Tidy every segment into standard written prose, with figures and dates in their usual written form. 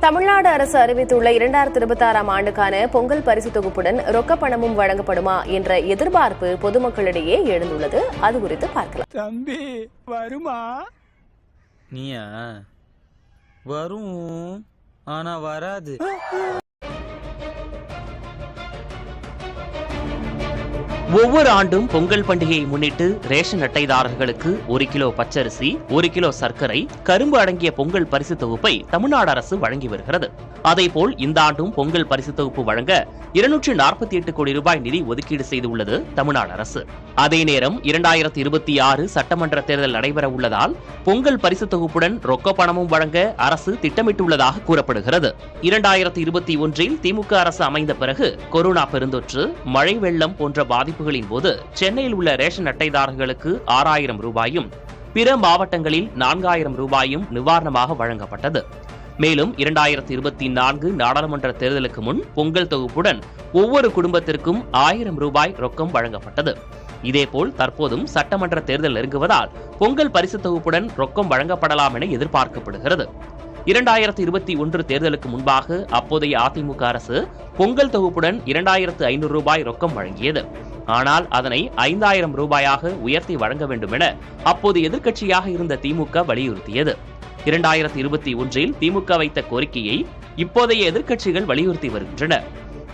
தமிழ்நாடு அரசு அறிவித்துள்ள 2026ஆம் ஆண்டுக்கான பொங்கல் பரிசு தொகுப்புடன் ரொக்க பணமும் வழங்கப்படுமா என்ற எதிர்பார்ப்பு பொதுமக்களிடையே எழுந்துள்ளது. அது குறித்து பார்க்கலாம். தம்பி வருமா? நீயா? வரும், ஆனா வராது. ஒவ்வொரு ஆண்டும் பொங்கல் பண்டிகையை முன்னிட்டு ரேஷன் அட்டைதாரர்களுக்கு 1 கிலோ பச்சரிசி, 1 கிலோ சர்க்கரை, கரும்பு அடங்கிய பொங்கல் பரிசு தொகுப்பை தமிழ்நாடு அரசு வழங்கி வருகிறது. அதேபோல் இந்த ஆண்டும் பொங்கல் பரிசு தொகுப்பு வழங்க 248 கோடி ரூபாய் நிதி ஒதுக்கீடு செய்துள்ளது தமிழ்நாடு அரசு. அதே நேரம் 2026 சட்டமன்ற தேர்தல் நடைபெற உள்ளதால் பொங்கல் பரிசு தொகுப்புடன் ரொக்க பணமும் வழங்க அரசு திட்டமிட்டுள்ளதாக கூறப்படுகிறது. 2021இல் திமுக அரசு அமைந்த பிறகு கொரோனா பெருந்தொற்று, மழை வெள்ளம் போன்ற பாதிப்புகளின் போது சென்னையில் உள்ள ரேஷன் அட்டைதாரர்களுக்கு 6000 ரூபாயும், பிற மாவட்டங்களில் 4000 ரூபாயும் நிவாரணமாக வழங்கப்பட்டது. மேலும் 2024 நாடாளுமன்ற தேர்தலுக்கு முன் பொங்கல் தொகுப்புடன் ஒவ்வொரு குடும்பத்திற்கும் 1000 ரூபாய் ரொக்கம் வழங்கப்பட்டது. இதேபோல் தற்போதும் சட்டமன்ற தேர்தல் நெருங்குவதால் பொங்கல் பரிசு தொகுப்புடன் ரொக்கம் வழங்கப்படலாம் என எதிர்பார்க்கப்படுகிறது. 2021 தேர்தலுக்கு முன்பாக அப்போதைய அதிமுக அரசு பொங்கல் தொகுப்புடன் 2500 ரூபாய் ரொக்கம் வழங்கியது. ஆனால் அதனை 5000 ரூபாயாக உயர்த்தி வழங்க வேண்டும் என அப்போது எதிர்க்கட்சியாக இருந்த திமுக வலியுறுத்தியது. 2021இல் திமுக வைத்த கோரிக்கையை இப்போதைய எதிர்க்கட்சிகள் வலியுறுத்தி வருகின்றன.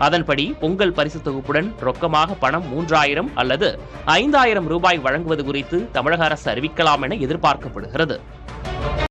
அதன்படி பொங்கல் பரிசு தொகுப்புடன் ரொக்கமாக பணம் 3000 அல்லது 5000 ரூபாய் வழங்குவது குறித்து தமிழக அரசு அறிவிக்கலாம் என எதிர்பார்க்கப்படுகிறது.